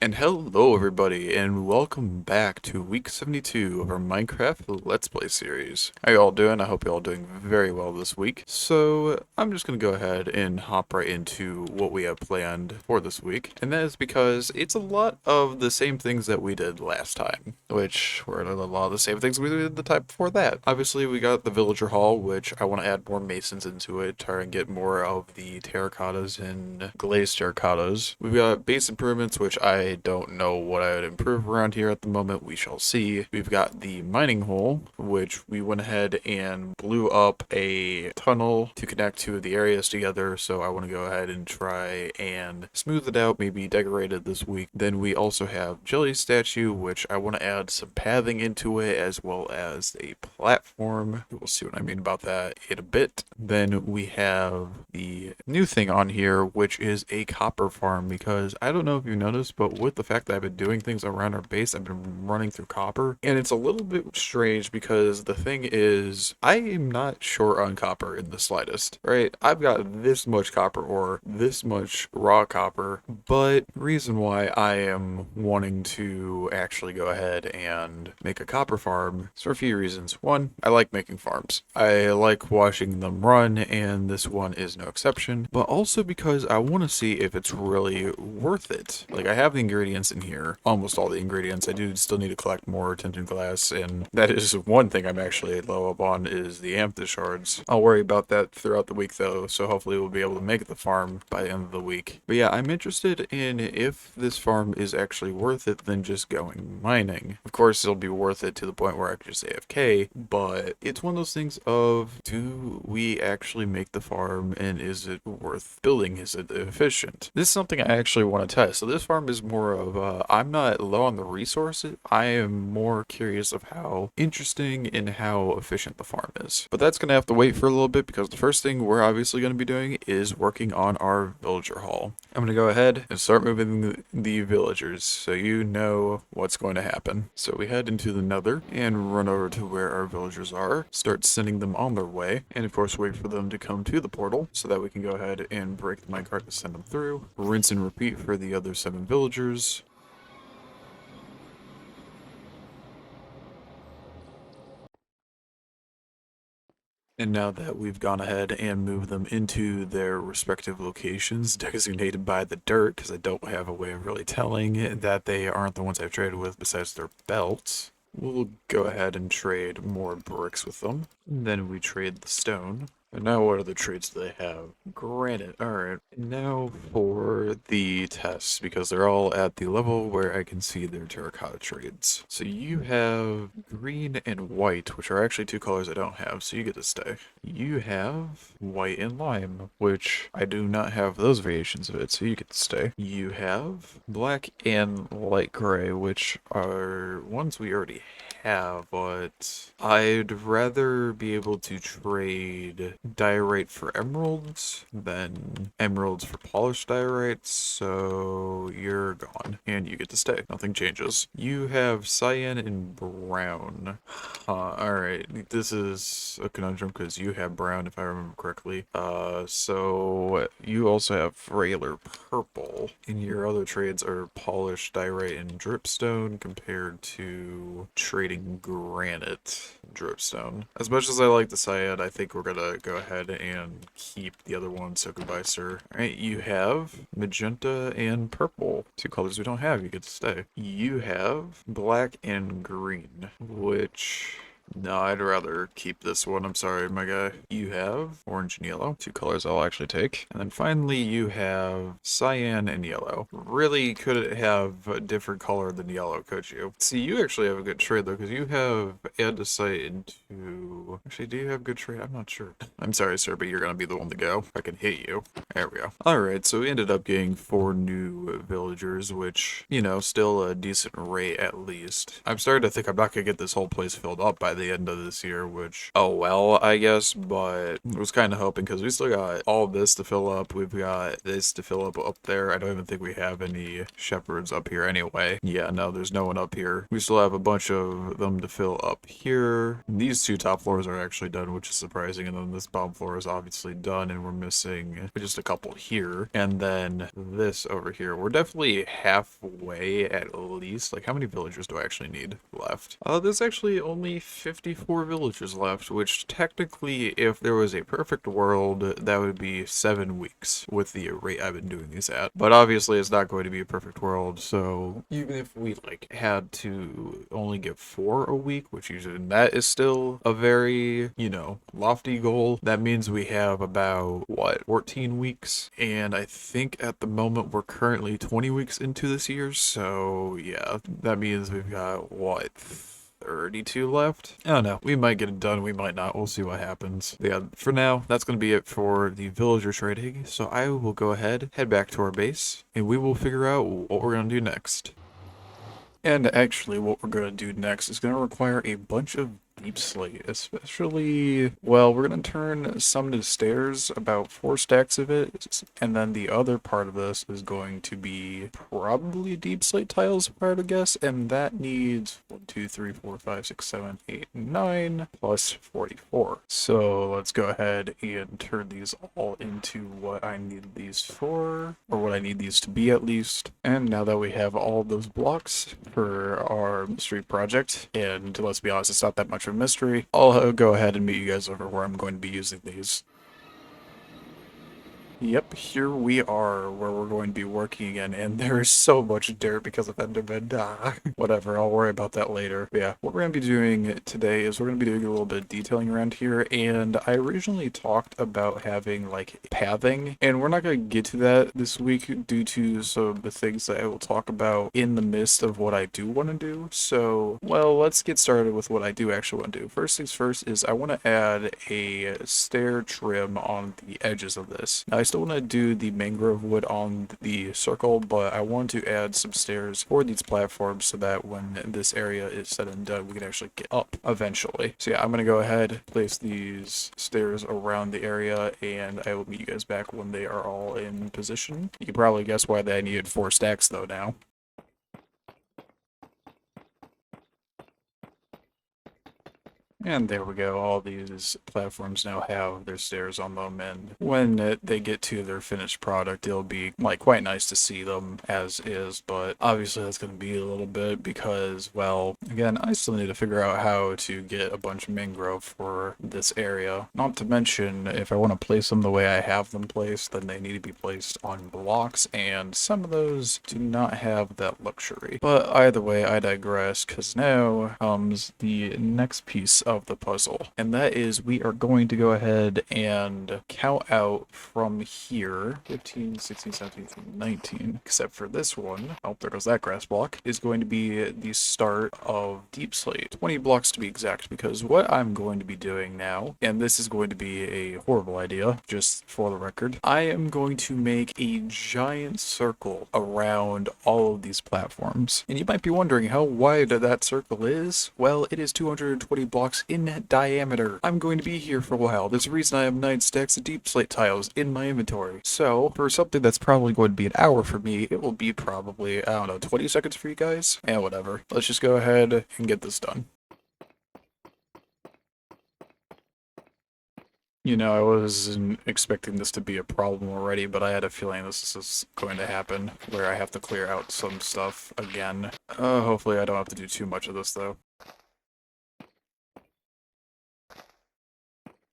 And hello everybody, and welcome back to week 72 of our Minecraft Let's Play series. How you all doing? I hope you all doing very well this week. So, I'm just going to go ahead and hop right into what we have planned for this week. And that is because it's a lot of the same things that we did last time, which were a lot of the same things we did the time before that. Obviously, we got the villager hall, which I want to add more masons into it, try and get more of the terracottas and glazed terracottas. We've got base improvements, which I don't know what I would improve around here at the moment. We shall see. We've got the mining hole, which we went ahead and blew up a tunnel to connect two of the areas together. So I want to go ahead and try and smooth it out, maybe decorate it this week. Then we also have Jellie Statue, which I want to add some pathing into it as well as a platform. We'll see what I mean about that in a bit. Then we have the new thing on here, which is a copper farm, because I don't know if you noticed, but with the fact that I've been doing things around our base, I've been running through copper, and it's a little bit strange because the thing is, I am not short on copper in the slightest, right? I've got this much copper ore, this much raw copper, but reason why I am wanting to actually go ahead and make a copper farm is for a few reasons. One, I like making farms. I like watching them run, and this one is no exception, but also because I want to see if it's really worth it. Like, I have the ingredients in here, almost all the ingredients. I do still need to collect more tinted glass, and that is one thing I'm actually low up on, is the amethyst shards. I'll worry about that throughout the week though, so hopefully we'll be able to make the farm by the end of the week. But yeah, I'm interested in if this farm is actually worth it than just going mining. Of course, it'll be worth it to the point where I can just AFK, but it's one of those things of, do we actually make the farm, and is it worth building? Is it efficient? This is something I actually want to test. So this farm is more of, I'm not low on the resources. I am more curious of how interesting and how efficient the farm is. But that's going to have to wait for a little bit, because the first thing we're obviously going to be doing is working on our villager hall. I'm going to go ahead and start moving the villagers so you know what's going to happen. So we head into the nether and run over to where our villagers are, start sending them on their way, and of course wait for them to come to the portal so that we can go ahead and break the minecart to send them through. Rinse and repeat for the other 7 villagers. And now that we've gone ahead and moved them into their respective locations designated by the dirt, because I don't have a way of really telling that they aren't the ones I've traded with besides their belts, we'll go ahead and trade more bricks with them. And then we trade the stone. And now what other trades do they have? Granite. Alright. Now for the tests, because they're all at the level where I can see their terracotta trades. So you have green and white, which are actually 2 colors I don't have, so you get to stay. You have white and lime, which I do not have those variations of it, so you get to stay. You have black and light gray, which are ones we already have, but I'd rather be able to trade diorite for emeralds than emeralds for polished diorite, so you're gone and you get to stay. Nothing changes. You have cyan and brown. Alright, this is a conundrum because you have brown if I remember correctly. So you also have frailer purple, and your other trades are polished diorite and dripstone compared to trading granite dripstone. As much as I like the cyan, I think we're gonna go ahead and keep the other one, so goodbye, sir. Alright, you have magenta and purple. 2 colors we don't have, you get to stay. You have black and green, which... no, I'd rather keep this one. I'm sorry, my guy. You have orange and yellow. 2 colors I'll actually take. And then finally you have cyan and yellow. Really couldn't have a different color than yellow, could you? See, you actually have a good trade though, because you have andesite into... actually, do you have good trade? I'm not sure. I'm sorry, sir, but you're gonna be the one to go. I can hit you. There we go. Alright, so we ended up getting 4 new villagers, which, you know, still a decent rate at least. I'm starting to think I'm not gonna get this whole place filled up by by the end of this year, which, oh well, I guess, but I was kind of hoping because we still got all this to fill up. We've got this to fill up there. I don't even think we have any shepherds up here anyway. Yeah, no, there's no one up here. We still have a bunch of them to fill up here. These two top floors are actually done, which is surprising, and then this bottom floor is obviously done, and we're missing just a couple here, and then this over here. We're definitely halfway at least. Like, how many villagers do I actually need left? There's actually only 54 villagers left, which technically, if there was a perfect world, that would be 7 weeks with the rate I've been doing these at. But obviously, it's not going to be a perfect world, so even if we like had to only get 4 a week, which usually that is still a very, you know, lofty goal, that means we have about what, 14 weeks, and I think at the moment we're currently 20 weeks into this year, so yeah, that means we've got what, 32 left? I don't know. We might get it done, we might not. We'll see what happens. But yeah, for now, that's going to be it for the villager trading. So I will go ahead, head back to our base, and we will figure out what we're going to do next. And actually, what we're going to do next is going to require a bunch of deep slate, especially, well, we're going to turn some to stairs, about 4 stacks of it, and then the other part of this is going to be probably deep slate tiles, if I were to guess, and that needs 1, 2, 3, 4, 5, 6, 7, 8, 9, plus 44. So let's go ahead and turn these all into what I need these for, or what I need these to be at least. And now that we have all those blocks for our mystery project, and let's be honest, it's not that much of a mystery, I'll go ahead and meet you guys over where I'm going to be using these. Yep, here we are where we're going to be working again, and there is so much dirt because of Enderman. Whatever, I'll worry about that later. But yeah, what we're going to be doing today is we're going to be doing a little bit of detailing around here, and I originally talked about having like pathing, and we're not going to get to that this week due to some of the things that I will talk about in the midst of what I do want to do. So, well, let's get started with what I do actually want to do. First things first is I want to add a stair trim on the edges of this. Now, I still want to do the mangrove wood on the circle, but I want to add some stairs for these platforms so that when this area is said and done, we can actually get up eventually. So yeah, I'm going to go ahead, place these stairs around the area, and I will meet you guys back when they are all in position. You can probably guess why they needed 4 stacks though now. And there we go, all these platforms now have their stairs on them, and when they get to their finished product, it'll be like quite nice to see them as is, but obviously that's going to be a little bit because, well, again, I still need to figure out how to get a bunch of mangrove for this area. Not to mention, if I want to place them the way I have them placed, then they need to be placed on blocks, and some of those do not have that luxury. But either way, I digress, because now comes the next piece of the puzzle, and that is we are going to go ahead and count out from here 15, 16, 17, 18, 19, except for this one. Oh, there goes that grass block, is going to be the start of deep slate, 20 blocks to be exact, because what I'm going to be doing now, and this is going to be a horrible idea, just for the record, I am going to make a giant circle around all of these platforms. And you might be wondering how wide that circle is. Well, it is 220 blocks in diameter. I'm going to be here for a while. There's a reason I have 9 stacks of deep slate tiles in my inventory. So, for something that's probably going to be an hour for me, it will be probably, I don't know, 20 seconds for you guys? And whatever. Let's just go ahead and get this done. You know, I wasn't expecting this to be a problem already, but I had a feeling this is going to happen, where I have to clear out some stuff again. Hopefully I don't have to do too much of this, though.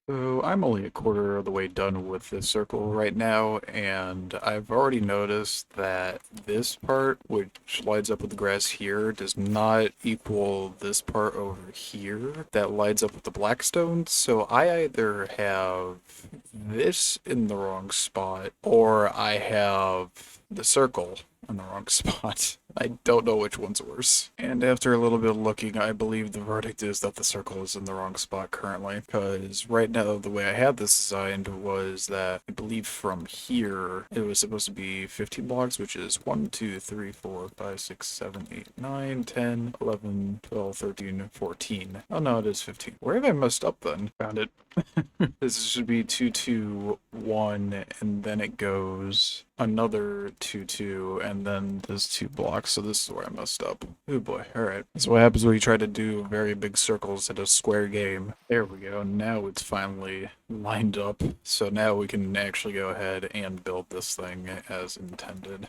So I'm only a quarter of the way done with this circle right now, and I've already noticed that this part, which lines up with the grass here, does not equal this part over here that lines up with the blackstone. So I either have this in the wrong spot, or I have the circle in the wrong spot. I don't know which one's worse. And after a little bit of looking, I believe the verdict is that the circle is in the wrong spot currently. Because right now, the way I had this designed was that I believe from here, it was supposed to be 15 blocks, which is 1, 2, 3, 4, 5, 6, 7, 8, 9, 10, 11, 12, 13, 14. Oh no, it is 15. Where have I messed up then? Found it. This should be 2, 2, 1, and then it goes another 2, 2, and then there's 2 blocks, so this is where I messed up. Oh boy, alright. That's what happens when you try to do very big circles in a square game. There we go, now it's finally lined up, so now we can actually go ahead and build this thing as intended.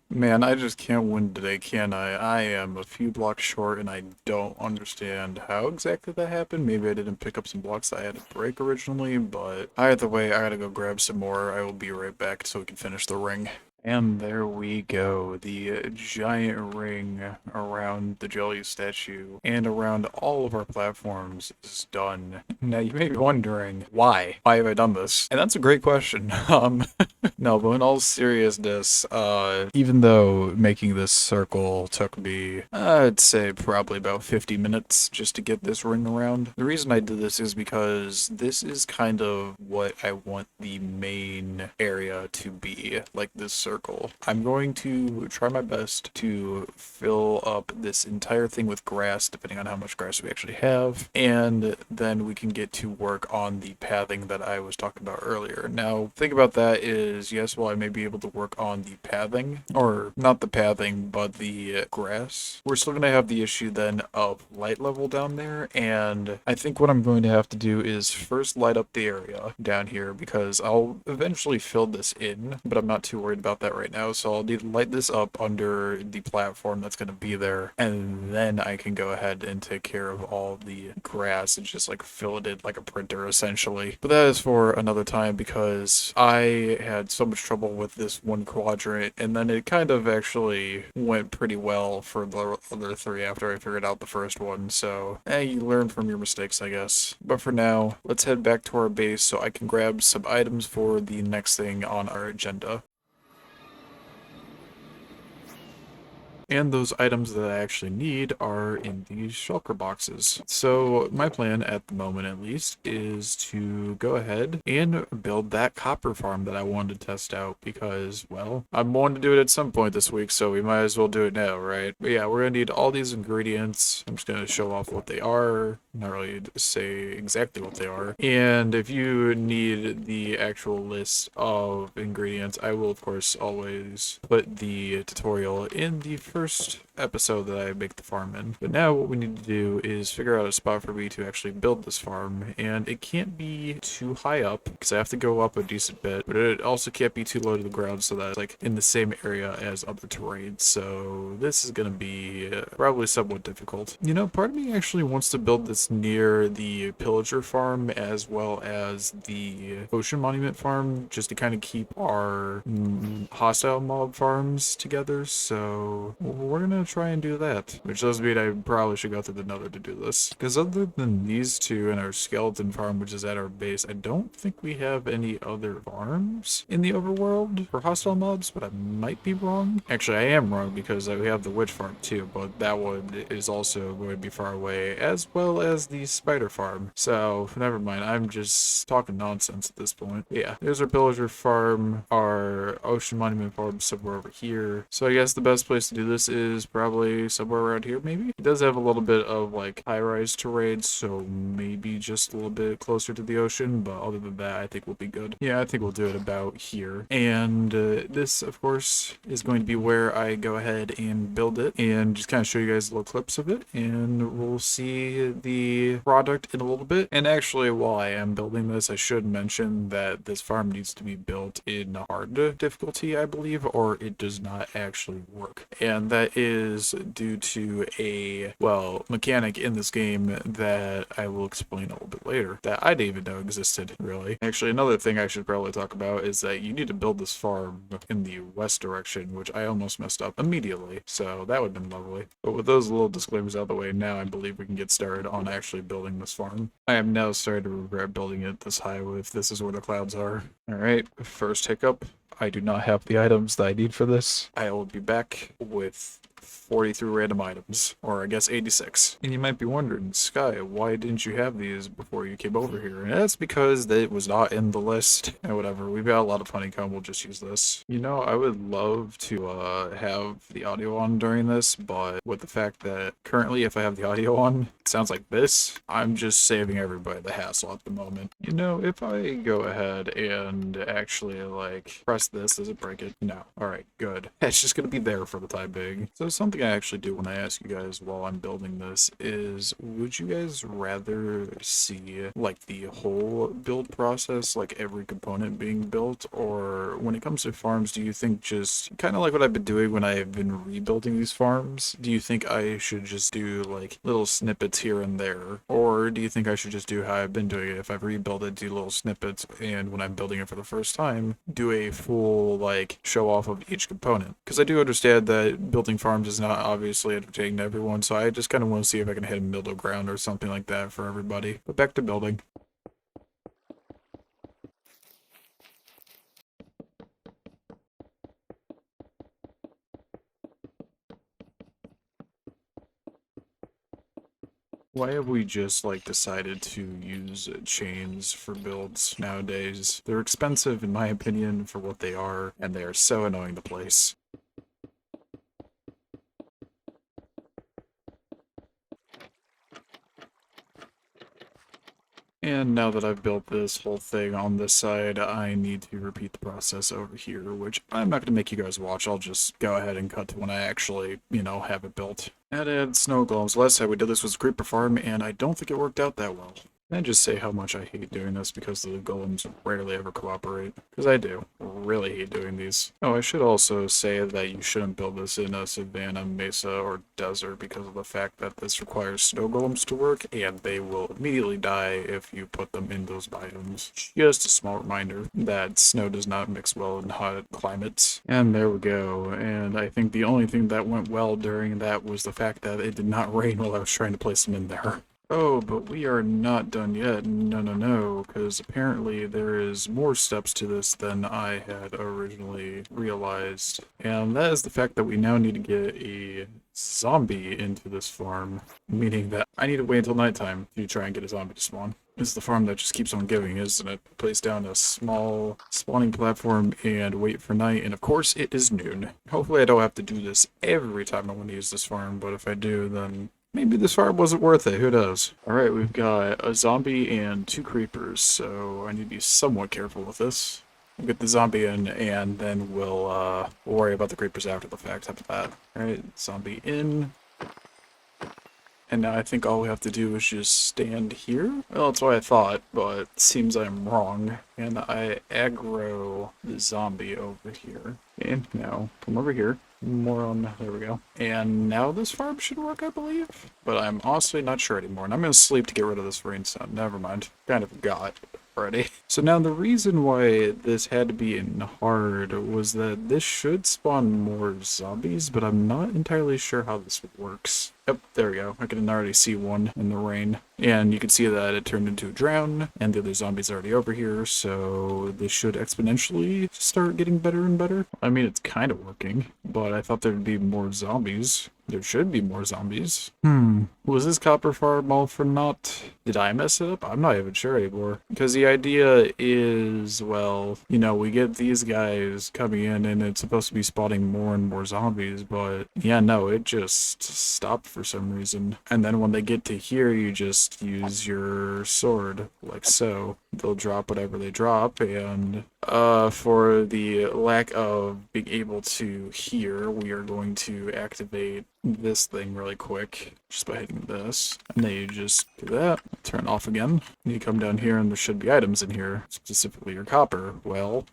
Man, I just can't win today, can I? I am a few blocks short and I don't understand how exactly that happened. Maybe I didn't pick up some blocks that I had to break originally, but either way, I gotta go grab some more. I will be right back so we can finish the ring. And there we go, the giant ring around the Jellie Statue and around all of our platforms is done. Now you may be wondering, why? Why have I done this? And that's a great question. No, but in all seriousness, even though making this circle took me, I'd say probably about 50 minutes just to get this ring around, the reason I did this is because this is kind of what I want the main area to be, like this circle. I'm going to try my best to fill up this entire thing with grass, depending on how much grass we actually have, and then we can get to work on the pathing that I was talking about earlier. Now, think about that is, yes, well, I may be able to work on the pathing, or not the pathing, but the grass. We're still going to have the issue then of light level down there, and I think what I'm going to have to do is first light up the area down here, because I'll eventually fill this in, but I'm not too worried about that right now, so I'll need to light this up under the platform that's going to be there, and then I can go ahead and take care of all the grass and just like fill it in like a printer essentially. But that is for another time because I had so much trouble with this one quadrant, and then it kind of actually went pretty well for the other three after I figured out the first one, so you learn from your mistakes, I guess. But for now, let's head back to our base so I can grab some items for the next thing on our agenda. And those items that I actually need are in these shulker boxes. So my plan at the moment at least is to go ahead and build that copper farm that I wanted to test out because, well, I'm wanting to do it at some point this week, so we might as well do it now, right? But yeah, we're gonna need all these ingredients. I'm just gonna show off what they are, not really say exactly what they are. And if you need the actual list of ingredients, I will of course always put the tutorial in the first episode that I make the farm in. But now what we need to do is figure out a spot for me to actually build this farm, and it can't be too high up because I have to go up a decent bit, but it also can't be too low to the ground so that it's like in the same area as other terrains. So this is gonna be probably somewhat difficult. You know, part of me actually wants to build this near the pillager farm as well as the ocean monument farm just to kind of keep our hostile mob farms together. So we're gonna try and do that, which does mean I probably should go through the nether to do this, because other than these two and our skeleton farm, which is at our base, I don't think we have any other farms in the overworld for hostile mobs, but I might be wrong. Actually, I am wrong because we have the witch farm too, but that one is also going to be far away, as well as the spider farm. So never mind, I'm just talking nonsense at this point. But yeah, there's our pillager farm, our ocean monument farm somewhere over here. So I guess the best place to do this is probably somewhere around here, maybe. It does have a little bit of like high-rise terrain, so maybe just a little bit closer to the ocean, but other than that, I think we'll be good. Yeah, I think we'll do it about here. And this, of course, is going to be where I go ahead and build it and just kind of show you guys little clips of it, and we'll see the product in a little bit. And actually, while I am building this, I should mention that this farm needs to be built in hard difficulty, I believe, or it does not actually work. And that is is due to a, well, mechanic in this game that I will explain a little bit later that I didn't even know existed, really. Actually, another thing I should probably talk about is that you need to build this farm in the west direction, which I almost messed up immediately, so that would have been lovely. But with those little disclaimers out of the way, now I believe we can get started on actually building this farm. I am now starting to regret building it this high if this is where the clouds are. Alright, first hiccup. I do not have the items that I need for this. I will be back with 43 random items, or I guess 86. And you might be wondering, Sky, why didn't you have these before you came over here? And that's because it was not in the list. And whatever, we've got a lot of honeycomb, we'll just use this. You know, I would love to have the audio on during this, but with the fact that currently if I have the audio on, it sounds like this, I'm just saving everybody the hassle at the moment. You know, if I go ahead and actually like press this, does it break it? No. Alright, good. It's just gonna be there for the time being. So something I actually do when I ask you guys while I'm building this is, would you guys rather see like the whole build process, like every component being built, or when it comes to farms, do you think just kind of like what I've been doing when I've been rebuilding these farms, do you think I should just do like little snippets here and there, or do you think I should just do how I've been doing it? If I've rebuilt it, do little snippets, and when I'm building it for the first time, do a full like show off of each component? Because I do understand that building farms is not obviously entertaining to everyone, so I just kind of want to see if I can hit a middle ground or something like that for everybody. But back to building. Why have we just like decided to use chains for builds nowadays? They're expensive in my opinion for what they are, and they are so annoying to place. And now that I've built this whole thing on this side, I need to repeat the process over here, which I'm not going to make you guys watch. I'll just go ahead and cut to when I actually, you know, have it built. Add snow golems. Last time we did this was a creeper farm, and I don't think it worked out that well. And just say how much I hate doing this because the golems rarely ever cooperate. Because I do. Really hate doing these. Oh, I should also say that you shouldn't build this in a savanna, mesa, or desert because of the fact that this requires snow golems to work, and they will immediately die if you put them in those biomes. Just a small reminder that snow does not mix well in hot climates. And there we go. And I think the only thing that went well during that was the fact that it did not rain while I was trying to place them in there. Oh, but we are not done yet. No, because apparently there is more steps to this than I had originally realized. And that is the fact that we now need to get a zombie into this farm, meaning that I need to wait until nighttime to try and get a zombie to spawn. It's the farm that just keeps on giving, isn't it? Place down a small spawning platform and wait for night, and of course it is noon. Hopefully I don't have to do this every time I want to use this farm, but if I do, then maybe this farm wasn't worth it, who knows? Alright, we've got a zombie and 2 creepers, so I need to be somewhat careful with this. We'll get the zombie in, and then we'll worry about the creepers after the fact, after that. Alright, zombie in. And now I think all we have to do is just stand here? Well, that's what I thought, but it seems I'm wrong. And I aggro the zombie over here. And now, come over here. More on, there we go. And now this farm should work, I believe. But I'm honestly not sure anymore, and I'm gonna sleep to get rid of this rainstone. Never mind. Kind of forgot already. So now the reason why this had to be in hard was that this should spawn more zombies, but I'm not entirely sure how this works. Yep, there we go. I can already see one in the rain. And you can see that it turned into a drown, and the other zombie's already over here, so this should exponentially start getting better and better. I mean, it's kind of working, but I thought there'd be more zombies. There should be more zombies. Was this copper farm all for naught? Did I mess it up? I'm not even sure anymore. Because the idea is, well, you know, we get these guys coming in and it's supposed to be spawning more and more zombies, but yeah, no, it just stopped for some reason. And then when they get to here, you just use your sword, like so. They'll drop whatever they drop, and for the lack of being able to hear, we are going to activate this thing really quick just by hitting this, and then you just do that, turn it off again, and you come down here and there should be items in here, specifically your copper. Well,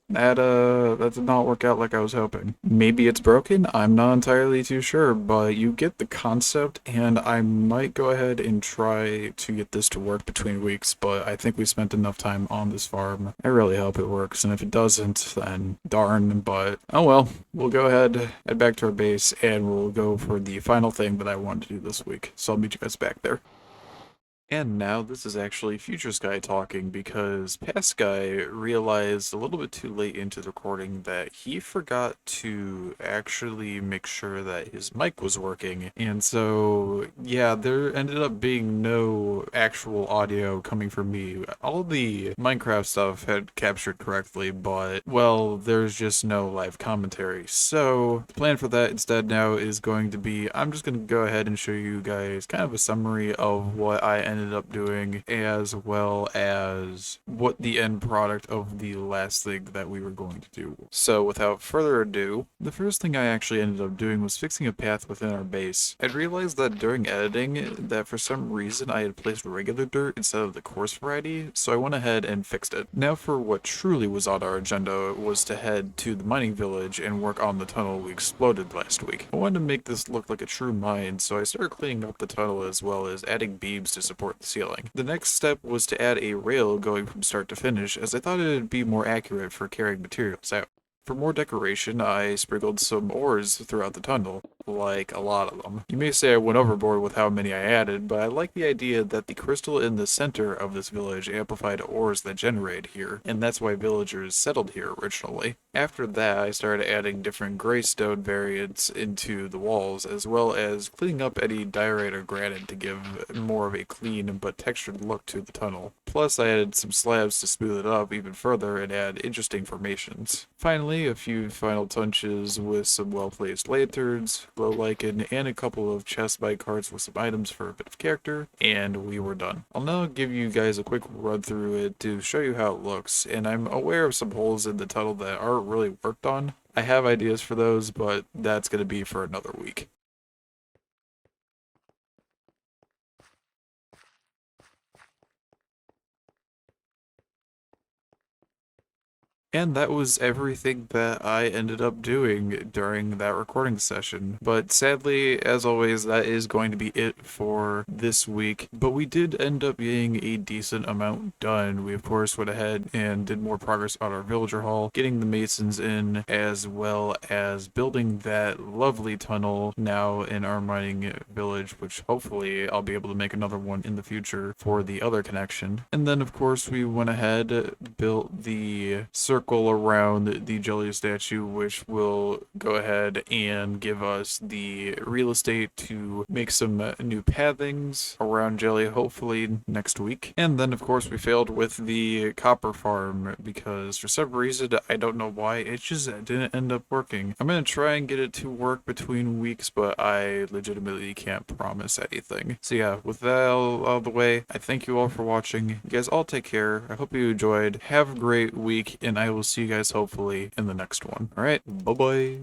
That did not work out like I was hoping. Maybe it's broken, I'm not entirely too sure, but you get the concept, and I might go ahead and try to get this to work between weeks, but I think we spent enough time on this farm. I really hope it works, and if it doesn't, then darn, but oh well. We'll go ahead, head back to our base, and we'll go for the final thing that I wanted to do this week. So I'll meet you guys back there. And now this is actually Future Sky talking because Past Sky realized a little bit too late into the recording that he forgot to actually make sure that his mic was working. And so, yeah, there ended up being no actual audio coming from me. All the Minecraft stuff had captured correctly, but, well, there's just no live commentary. So, the plan for that instead now is going to be, I'm just going to go ahead and show you guys kind of a summary of what I ended up doing, as well as what the end product of the last thing that we were going to do. So without further ado, the first thing I actually ended up doing was fixing a path within our base. I'd realized that during editing that for some reason I had placed regular dirt instead of the coarse variety, so I went ahead and fixed it. Now for what truly was on our agenda was to head to the mining village and work on the tunnel we exploded last week. I wanted to make this look like a true mine, so I started cleaning up the tunnel as well as adding beams to support the ceiling. The next step was to add a rail going from start to finish, as I thought it would be more accurate for carrying materials out. For more decoration, I sprinkled some ores throughout the tunnel, like a lot of them. You may say I went overboard with how many I added, but I like the idea that the crystal in the center of this village amplified ores that generate here, and that's why villagers settled here originally. After that, I started adding different gray stone variants into the walls, as well as cleaning up any diorite or granite to give more of a clean but textured look to the tunnel. Plus, I added some slabs to smooth it up even further and add interesting formations. Finally, a few final touches with some well-placed lanterns, glow lichen, and a couple of chest bite cards with some items for a bit of character, and we were done. I'll now give you guys a quick run through it to show you how it looks, and I'm aware of some holes in the tunnel that aren't really worked on. I have ideas for those, but that's going to be for another week. And that was everything that I ended up doing during that recording session. But sadly, as always, that is going to be it for this week. But we did end up getting a decent amount done. We, of course, went ahead and did more progress on our villager hall, getting the masons in, as well as building that lovely tunnel now in our mining village, which hopefully I'll be able to make another one in the future for the other connection. And then, of course, we went ahead, built the circle around the Jellie Statue, which will go ahead and give us the real estate to make some new pathings around Jelly, hopefully next week. And then, of course, we failed with the copper farm because for some reason, I don't know why, it just didn't end up working. I'm going to try and get it to work between weeks, but I legitimately can't promise anything. So yeah, with that all out of the way, I thank you all for watching. You guys all take care. I hope you enjoyed. Have a great week, and I will see you guys hopefully in the next one. All right, bye-bye.